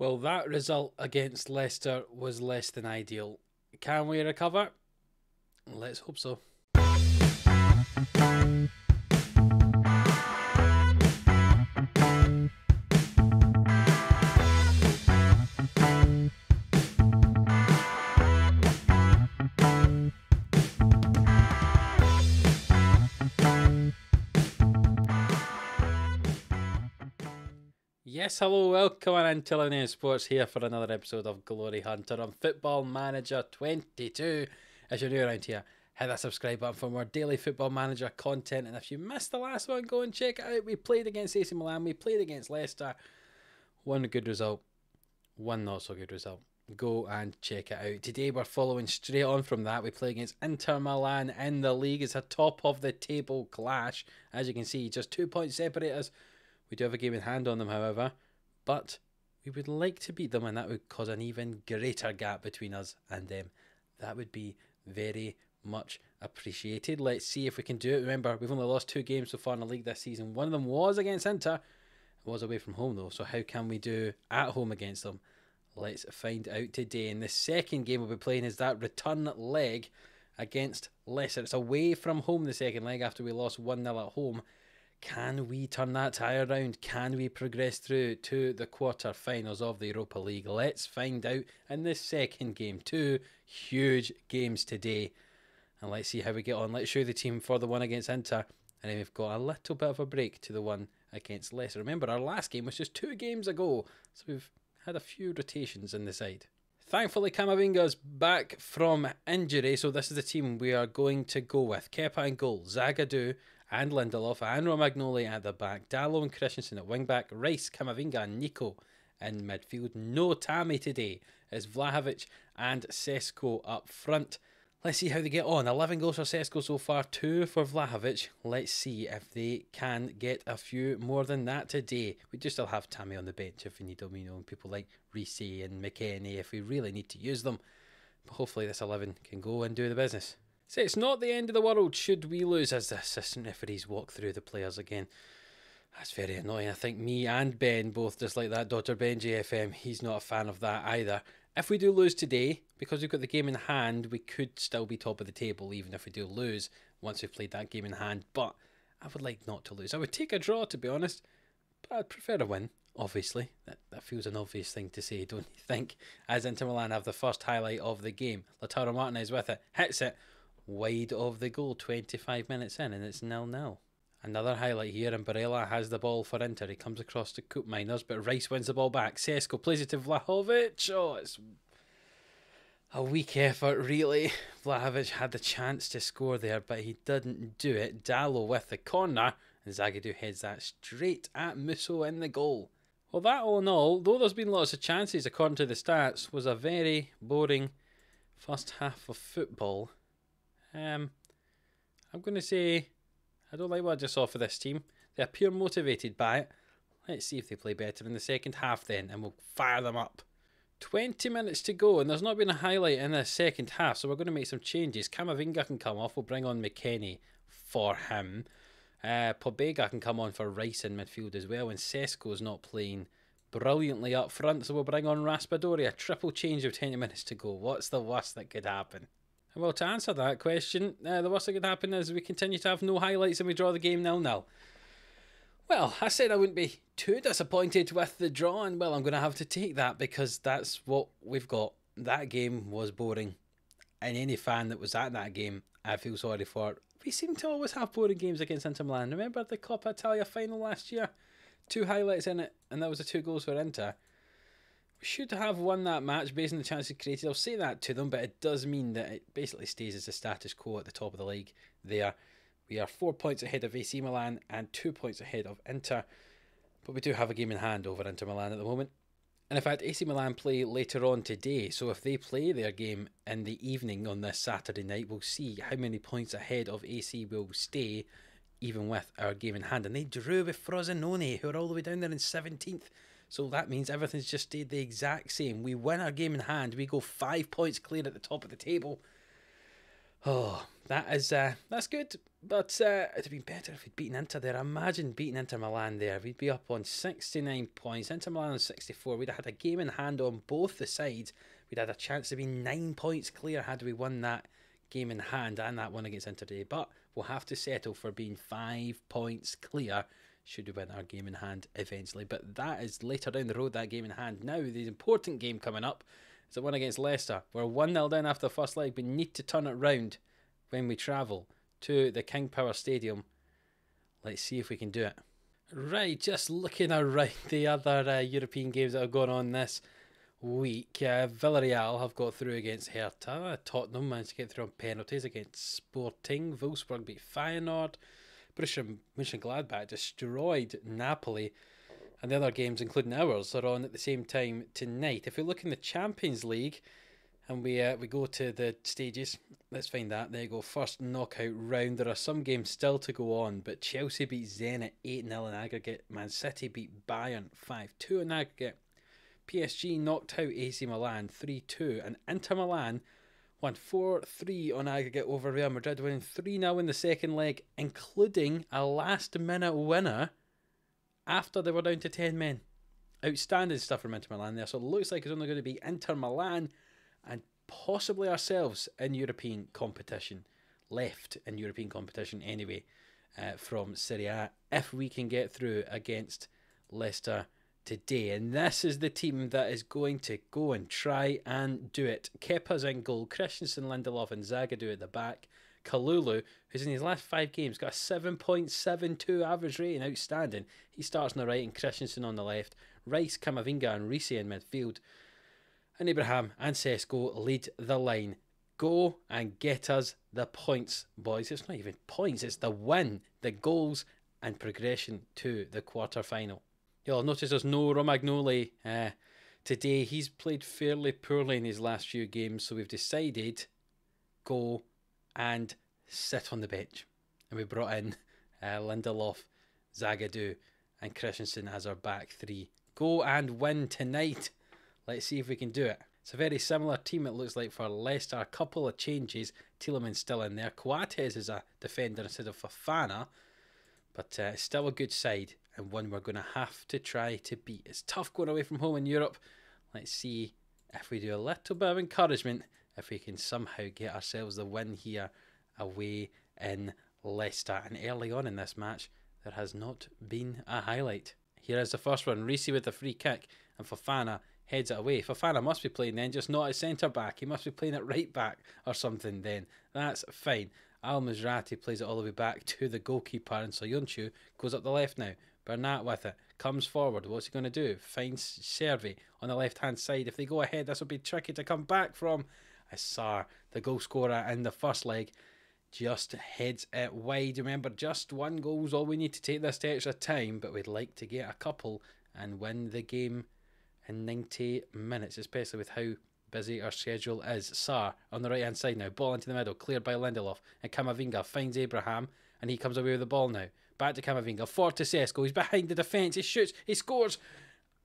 Well, that result against Leicester was less than ideal. Can we recover? Let's hope so. Yes, hello, welcome in to Linear Sports here for another episode of Glory Hunter on Football Manager 22. If you're new around here, hit that subscribe button for more daily Football Manager content. And if you missed the last one, go and check it out. We played against AC Milan, we played against Leicester. One good result, one not so good result. Go and check it out. Today we're following straight on from that. We play against Inter Milan in the league. It's a top of the table clash. As you can see, just 2 points separate us. We do have a game in hand on them, however, but we would like to beat them, and that would cause an even greater gap between us and them. That would be very much appreciated. Let's see if we can do it. Remember, we've only lost 2 games so far in the league this season. One of them was against Inter. It was away from home, though, so how can we do at home against them? Let's find out today. And the second game we'll be playing is that return leg against Leicester. It's away from home, the second leg, after we lost 1-0 at home. Can we turn that tie around? Can we progress through to the quarter-finals of the Europa League? Let's find out in this second game. 2 huge games today. And let's see how we get on. Let's show you the team for the one against Inter. And then we've got a little bit of a break to the one against Leicester. Remember, our last game was just 2 games ago. So we've had a few rotations in the side. Thankfully, Camavinga's back from injury. So this is the team we are going to go with. Kepa in goal. Zagadou and Lindelof and Romagnoli at the back. Dalot and Christensen at wing back. Rice, Camavinga and Nico in midfield. No Tammy today. It's Vlahovic and Sesko up front. Let's see how they get on. 11 goals for Sesko so far, 2 for Vlahovic. Let's see if they can get a few more than that today. We do still have Tammy on the bench if we need them, you know, and people like Rice and McKennie if we really need to use them. But hopefully this 11 can go and do the business. So it's not the end of the world should we lose, as the assistant referees walk through the players again. That's very annoying. I think me and Ben both dislike that. Dr. Ben JFM, he's not a fan of that either. If we do lose today, because we've got the game in hand, we could still be top of the table even if we do lose once we've played that game in hand. But I would like not to lose. I would take a draw, to be honest, but I'd prefer a win, obviously. That feels an obvious thing to say, don't you think? As Inter Milan have the first highlight of the game. Lautaro Martinez with it, hits it wide of the goal 25 minutes in, and it's 0-0. Another highlight here, and Barella has the ball for Inter. He comes across to Coop Miners, but Rice wins the ball back. Sesko plays it to Vlahovic. Oh, it's a weak effort, really. Vlahovic had the chance to score there, but he didn't do it. Dalot with the corner, and Zagadou heads that straight at Musso in the goal. Well, that all in all, though there's been lots of chances according to the stats, was a very boring first half of football. I'm going to say I don't like what I just saw for this team. They appear motivated by it. Let's see if they play better in the second half then, and we'll fire them up. 20 minutes to go, and there's not been a highlight in the second half, so we're going to make some changes. Camavinga can come off. We'll bring on McKennie for him. Pobega can come on for Rice in midfield as well, and Sesko's not playing brilliantly up front, so we'll bring on Raspadori. A triple change with 20 minutes to go. What's the worst that could happen? Well, to answer that question, the worst that could happen is we continue to have no highlights and we draw the game 0-0. Well, I said I wouldn't be too disappointed with the draw, and well, I'm going to have to take that because that's what we've got. That game was boring, and any fan that was at that game, I feel sorry for. We seem to always have boring games against Inter Milan. Remember the Coppa Italia final last year? 2 highlights in it, and that was the 2 goals for Inter. We should have won that match based on the chances created. I'll say that to them, but it does mean that it basically stays as the status quo at the top of the league there. We are 4 points ahead of AC Milan and 2 points ahead of Inter, but we do have a game in hand over Inter Milan at the moment. And in fact, AC Milan play later on today, so if they play their game in the evening on this Saturday night, we'll see how many points ahead of AC will stay, even with our game in hand. And they drew with Frosinone, who are all the way down there in 17th. So that means everything's just stayed the exact same. We win our game in hand. We go 5 points clear at the top of the table. Oh, that's good. But it'd have been better if we'd beaten Inter there. Imagine beating Inter Milan there. We'd be up on 69 points. Inter Milan on 64. We'd have had a game in hand on both the sides. We'd had a chance to be 9 points clear had we won that game in hand and that one against Inter today. But we'll have to settle for being 5 points clear should we win our game in hand eventually. But that is later down the road, that game in hand. Now, the important game coming up is the one against Leicester. We're 1-0 down after the first leg. We need to turn it round when we travel to the King Power Stadium. Let's see if we can do it. Right, just looking around the other European games that have gone on this week. Villarreal have got through against Hertha. Tottenham managed to get through on penalties against Sporting. Wolfsburg beat Feyenoord. Borussia Mönchengladbach destroyed Napoli. And the other games, including ours, are on at the same time tonight. If we look in the Champions League and we go to the stages, let's find that. There you go, first knockout round. There are some games still to go on, but Chelsea beat Zenit 8-0 in aggregate. Man City beat Bayern 5-2 in aggregate. PSG knocked out AC Milan 3-2, and Inter Milan won 4-3 on aggregate over Real Madrid, winning 3-0 in the second leg, including a last-minute winner after they were down to 10 men. Outstanding stuff from Inter Milan there. So it looks like it's only going to be Inter Milan and possibly ourselves in European competition. Left in European competition anyway from SerieA, if we can get through against Leicester today. And this is the team that is going to go and try and do it. Kepa's in goal. Christensen, Lindelof and Zagadou at the back. Kalulu, who's in his last 5 games, got a 7.72 average rating, outstanding. He starts on the right and Christensen on the left. Rice, Camavinga and Risi in midfield. And Abraham and Sesko lead the line. Go and get us the points, boys. It's not even points, it's the win, the goals and progression to the quarter-final. You'll notice there's no Romagnoli today. He's played fairly poorly in his last few games, so we've decided go and sit on the bench. And we brought in Lindelof, Zagadou and Christensen as our back 3. Go and win tonight. Let's see if we can do it. It's a very similar team, it looks like, for Leicester. A couple of changes. Tielemans still in there. Coates is a defender instead of Fofana. But still a good side, and one we're going to have to try to beat. It's tough going away from home in Europe. Let's see if we do a little bit of encouragement, if we can somehow get ourselves the win here away in Leicester. And early on in this match, there has not been a highlight. Here is the first one. Risi with the free kick, and Fofana heads it away. Fofana must be playing then, just not at centre-back. He must be playing at right-back or something then. That's fine. Al-Mizrati plays it all the way back to the goalkeeper, and Soyuncu goes up the left now. Bernat with it, comes forward. What's he going to do? Finds Servi on the left-hand side. If they go ahead, this will be tricky to come back from. Sarr, the goal scorer in the first leg, just heads it wide. Remember, just one goal is all we need to take this to extra time, but we'd like to get a couple and win the game in 90 minutes, especially with how busy our schedule is. Sarr on the right hand side now, ball into the middle, cleared by Lindelof, and Camavinga finds Abraham, and he comes away with the ball now. Back to Camavinga, forward to Sesko, he's behind the defence, he shoots, he scores,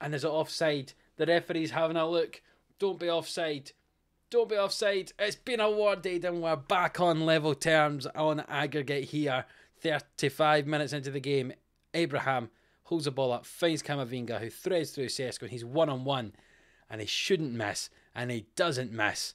and is it offside? The referee's having a look. Don't be offside. Don't be offside. It's been awarded, and we're back on level terms on aggregate here. 35 minutes into the game, Abraham holds the ball up, finds Camavinga, who threads through Sesko, and he's one-on-one, and he shouldn't miss, and he doesn't miss,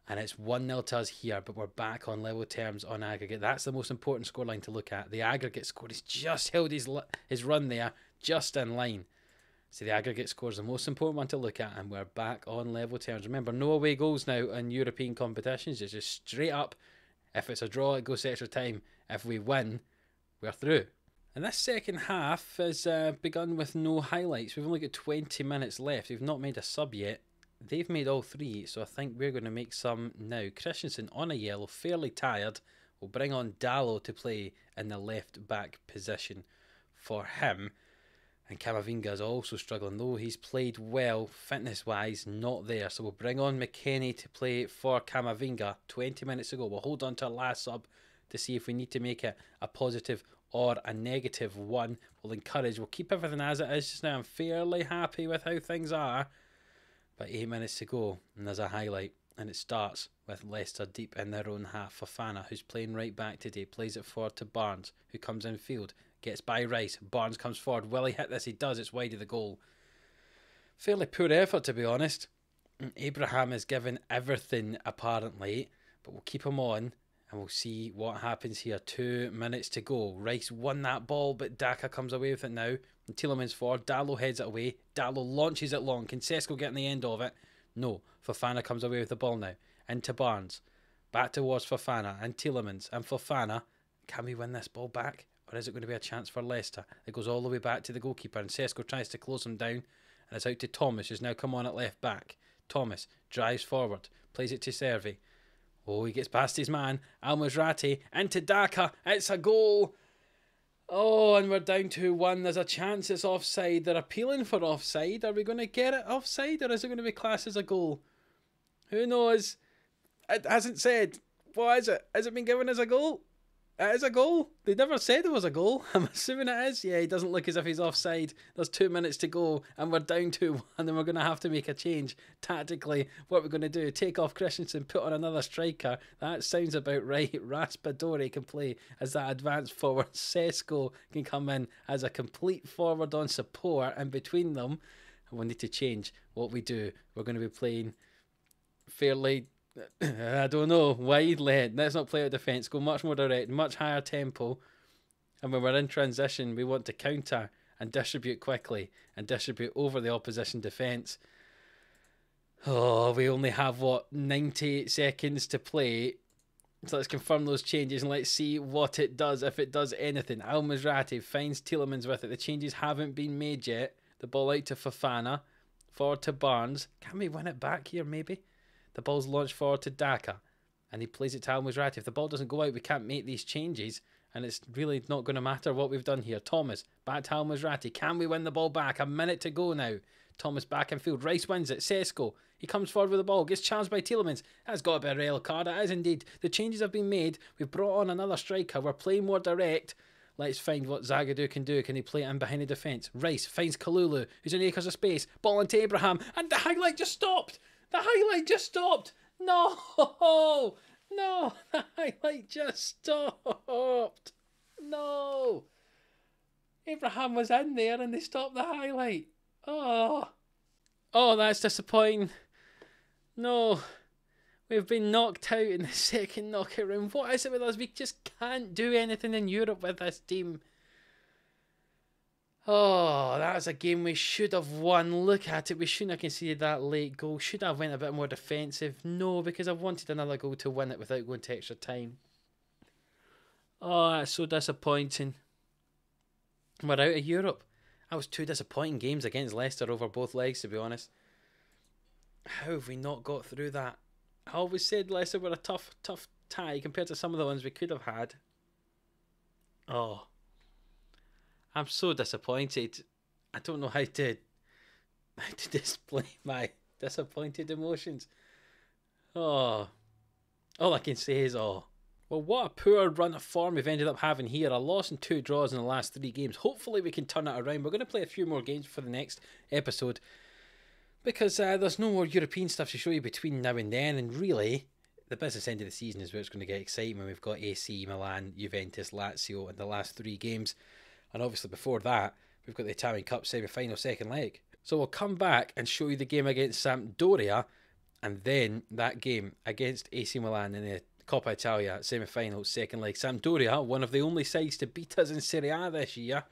and it's 1-0 to us here, but we're back on level terms on aggregate. That's the most important scoreline to look at. The aggregate score, he's just held his run there, just in line. So the aggregate score is the most important one to look at, and we're back on level terms. Remember, no away goals now in European competitions. It's just straight up. If it's a draw, it goes to extra time. If we win, we're through. And this second half has begun with no highlights. We've only got 20 minutes left. We've not made a sub yet. They've made all 3, so I think we're going to make some now. Christensen on a yellow, fairly tired. We'll bring on Dallo to play in the left back position for him. And Camavinga is also struggling, though he's played well fitness-wise, not there. So we'll bring on McKennie to play for Camavinga 20 minutes ago. We'll hold on to our last sub to see if we need to make it a positive or a negative one. We'll encourage, we'll keep everything as it is just now. I'm fairly happy with how things are. But 8 minutes to go, and there's a highlight. And it starts with Leicester deep in their own half. Fofana, who's playing right back today, plays it forward to Barnes, who comes in field, gets by Rice. Barnes comes forward. Will he hit this? He does. It's wide of the goal. Fairly poor effort, to be honest. Abraham is given everything, apparently, but we'll keep him on and we'll see what happens here. 2 minutes to go. Rice won that ball, but Daka comes away with it now. And Tielemans forward. Dalot heads it away. Dalot launches it long. Can Sesko get in the end of it? No. Fofana comes away with the ball now. Into Barnes. Back towards Fofana and Tielemans and Fofana. Can we win this ball back? Or is it going to be a chance for Leicester? It goes all the way back to the goalkeeper and Sesko tries to close him down. And it's out to Thomas, who's now come on at left back. Thomas drives forward. Plays it to SerieA. Oh, he gets past his man. Al-Musrati into Daka. It's a goal. Oh, and we're down to 1. There's a chance it's offside. They're appealing for offside. Are we going to get it offside, or is it going to be classed as a goal? Who knows? It hasn't said. What is it? Has it been given as a goal? It is a goal. They never said it was a goal. I'm assuming it is. Yeah, he doesn't look as if he's offside. There's 2 minutes to go and we're down to 1 and we're going to have to make a change. Tactically, what we're going to do, take off Christensen, put on another striker. That sounds about right. Raspadori can play as that advanced forward. Sesko can come in as a complete forward on support, and between them, and we'll need to change what we do. We're going to be playing fairly... I don't know, wide led. Let's not play out defence. Go much more direct, much higher tempo. And when we're in transition, we want to counter and distribute quickly and distribute over the opposition defence. Oh, we only have, 90 seconds to play. So let's confirm those changes and let's see what it does, if it does anything. Al-Musrati finds Tielemans with it. The changes haven't been made yet. The ball out to Fofana. Forward to Barnes. Can we win it back here, maybe? The ball's launched forward to Daka, and he plays it to Al-Musrati. If the ball doesn't go out, we can't make these changes, and it's really not going to matter what we've done here. Thomas, back to Al-Musrati. Can we win the ball back? A minute to go now. Thomas back in field. Rice wins it. Sesko, he comes forward with the ball, gets challenged by Tielemans. That's got to be a rail card. It is indeed. The changes have been made. We've brought on another striker. We're playing more direct. Let's find what Zagadou can do. Can he play it in behind the defence? Rice finds Kalulu, who's in acres of space. Ball into Abraham, and the highlight just stopped. The highlight just stopped. No, no, the highlight just stopped. No. Abraham was in there and they stopped the highlight. Oh, that's disappointing. No, we've been knocked out in the second knockout round. What is it with us? We just can't do anything in Europe with this team. Oh, that was a game we should have won. Look at it. We shouldn't have conceded that late goal. Should have went a bit more defensive. No, because I wanted another goal to win it without going to extra time. Oh, that's so disappointing. We're out of Europe. That was 2 disappointing games against Leicester over both legs, to be honest. How have we not got through that? I always said Leicester were a tough tie compared to some of the ones we could have had. Oh, I'm so disappointed. I don't know how to display my disappointed emotions. Oh, all I can say is, oh. Well, what a poor run of form we've ended up having here. A loss and 2 draws in the last 3 games. Hopefully we can turn it around. We're going to play a few more games for the next episode, because there's no more European stuff to show you between now and then. And really, the business end of the season is where it's going to get exciting, when we've got AC, Milan, Juventus, Lazio in the last 3 games. And obviously before that, we've got the Italian Cup semi-final second leg. So we'll come back and show you the game against Sampdoria, and then that game against AC Milan in the Coppa Italia semi-final second leg. Sampdoria, one of the only sides to beat us in SerieA this year.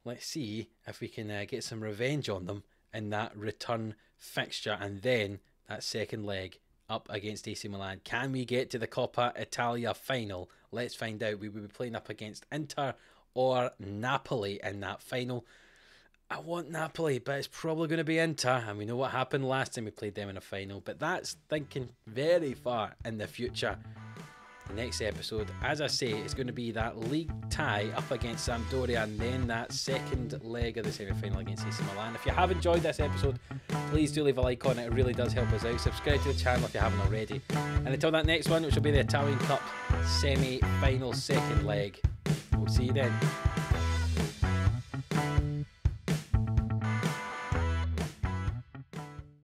Let's see if we can get some revenge on them in that return fixture, and then that second leg up against AC Milan. Can we get to the Coppa Italia final? Let's find out. We will be playing up against Inter or Napoli in that final. I want Napoli, but it's probably going to be Inter, and we know what happened last time we played them in a final, but that's thinking very far in the future. The next episode, as I say, is going to be that league tie up against Sampdoria, and then that second leg of the semi-final against AC Milan. If you have enjoyed this episode, please do leave a like on it. It really does help us out. Subscribe to the channel if you haven't already. And until that next one, which will be the Italian Cup semi-final second leg, we'll see you then.